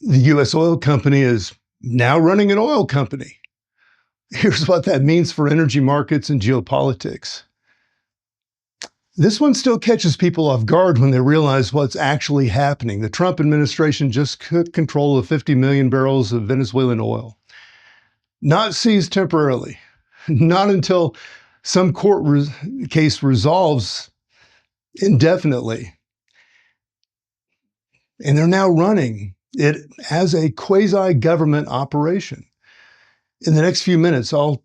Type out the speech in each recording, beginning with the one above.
The U.S. oil company is now running an oil company. Here's what that means for energy markets and geopolitics. This one still catches people off guard when they realize what's actually happening. The Trump administration just took control of 50 million barrels of Venezuelan oil. Not seized temporarily, not until some court case resolves indefinitely. And they're now running it as a quasi-government operation. In the next few minutes, I'll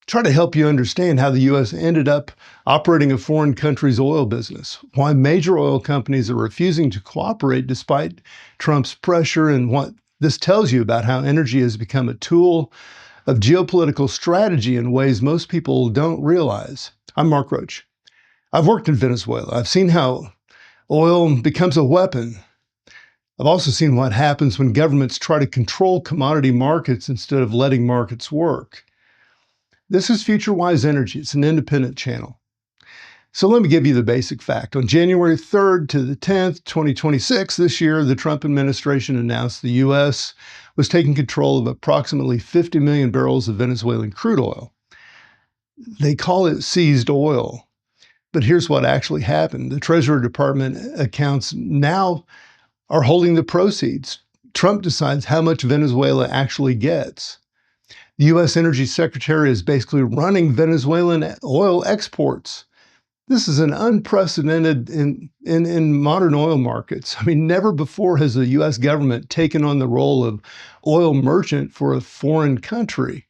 try to help you understand how the U.S. ended up operating a foreign country's oil business, why major oil companies are refusing to cooperate despite Trump's pressure, and what this tells you about how energy has become a tool of geopolitical strategy in ways most people don't realize. I'm Mark Roach. I've worked in Venezuela. I've seen how oil becomes a weapon. I've also seen what happens when governments try to control commodity markets instead of letting markets work. This is FutureWise Energy. It's an independent channel. So let me give you the basic fact. On January 3rd to the 10th, 2026, this year, the Trump administration announced the U.S. was taking control of approximately 50 million barrels of Venezuelan crude oil. They call it seized oil. But here's what actually happened. The Treasury Department accounts now are holding the proceeds. Trump decides how much Venezuela actually gets. The U.S. Energy Secretary is basically running Venezuelan oil exports. This is an unprecedented in modern oil markets. I mean, never before has the U.S. government taken on the role of oil merchant for a foreign country.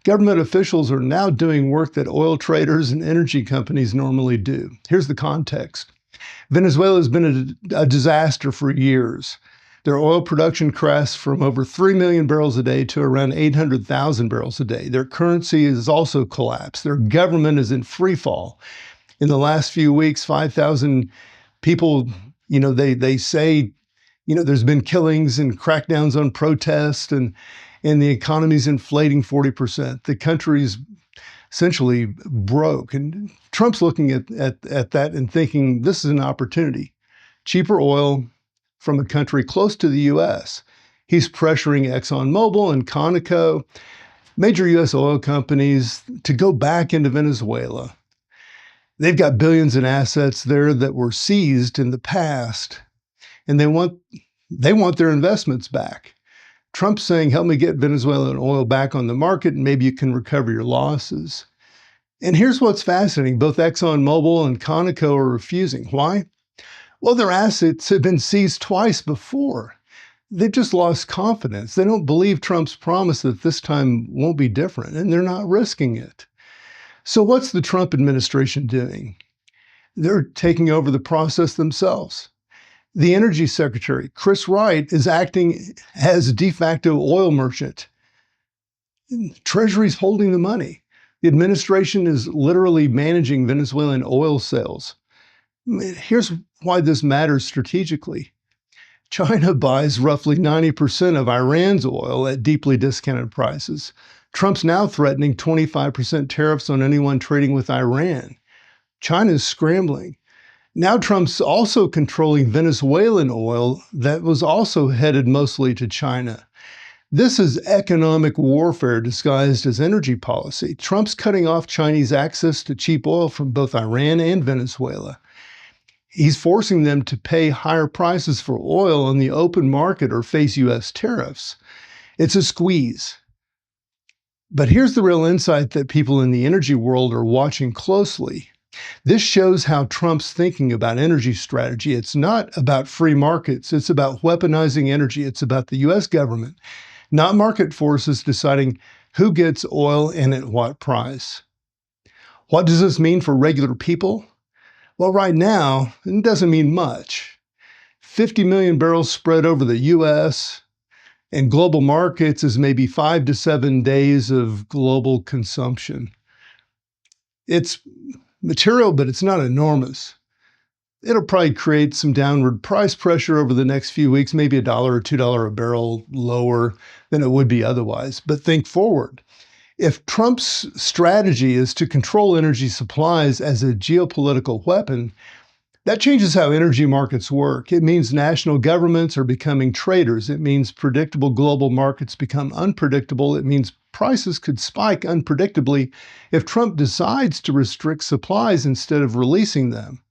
Government officials are now doing work that oil traders and energy companies normally do. Here's the context. Venezuela has been a disaster for years. Their oil production crashed from over 3 million barrels a day to around 800,000 barrels a day. Their currency has also collapsed. Their government is in free fall. In the last few weeks, 5,000 people, they say, there's been killings and crackdowns on protests, and the economy's inflating 40%. The country's essentially broke. And Trump's looking at that and thinking, this is an opportunity. Cheaper oil from a country close to the U.S. He's pressuring ExxonMobil and Conoco, major U.S. oil companies, to go back into Venezuela. They've got billions in assets there that were seized in the past, and they want their investments back. Trump's saying, help me get Venezuelan oil back on the market, and maybe you can recover your losses. And here's what's fascinating. Both ExxonMobil and Conoco are refusing. Why? Well, their assets have been seized twice before. They've just lost confidence. They don't believe Trump's promise that this time won't be different, and they're not risking it. So what's the Trump administration doing? They're taking over the process themselves. The Energy Secretary, Chris Wright, is acting as de facto oil merchant. Treasury's holding the money. The administration is literally managing Venezuelan oil sales. Here's why this matters strategically. China buys roughly 90% of Iran's oil at deeply discounted prices. Trump's now threatening 25% tariffs on anyone trading with Iran. China's scrambling. Now Trump's also controlling Venezuelan oil that was also headed mostly to China. This is economic warfare disguised as energy policy. Trump's cutting off Chinese access to cheap oil from both Iran and Venezuela. He's forcing them to pay higher prices for oil on the open market or face U.S. tariffs. It's a squeeze. But here's the real insight that people in the energy world are watching closely. This shows how Trump's thinking about energy strategy. It's not about free markets. It's about weaponizing energy. It's about the U.S. government, not market forces deciding who gets oil and at what price. What does this mean for regular people? Well, right now, it doesn't mean much. 50 million barrels spread over the U.S. and global markets is maybe 5 to 7 days of global consumption. It's material, but it's not enormous. It'll probably create some downward price pressure over the next few weeks, maybe $1 or $2 a barrel lower than it would be otherwise. But think forward. If Trump's strategy is to control energy supplies as a geopolitical weapon, That changes how energy markets work. It means national governments are becoming traders. It means predictable global markets become unpredictable. It means prices could spike unpredictably if Trump decides to restrict supplies instead of releasing them.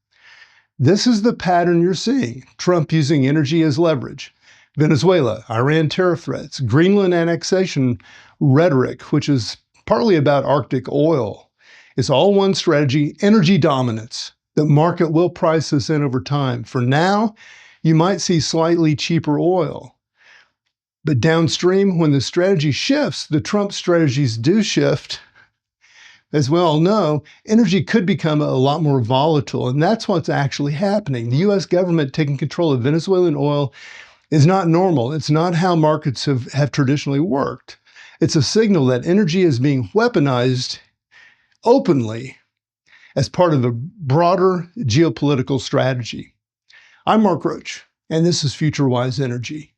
This is the pattern you're seeing. Trump using energy as leverage. Venezuela, Iran tariff threats, Greenland annexation rhetoric, which is partly about Arctic oil. It's all one strategy, energy dominance. The market will price this in over time. For now, you might see slightly cheaper oil. But downstream, when the strategy shifts, the Trump strategies do shift. As we all know, energy could become a lot more volatile, and that's what's actually happening. The US government taking control of Venezuelan oil is not normal. It's not how markets have traditionally worked. It's a signal that energy is being weaponized openly as part of a broader geopolitical strategy. I'm Mark Roach, and this is FutureWise Energy.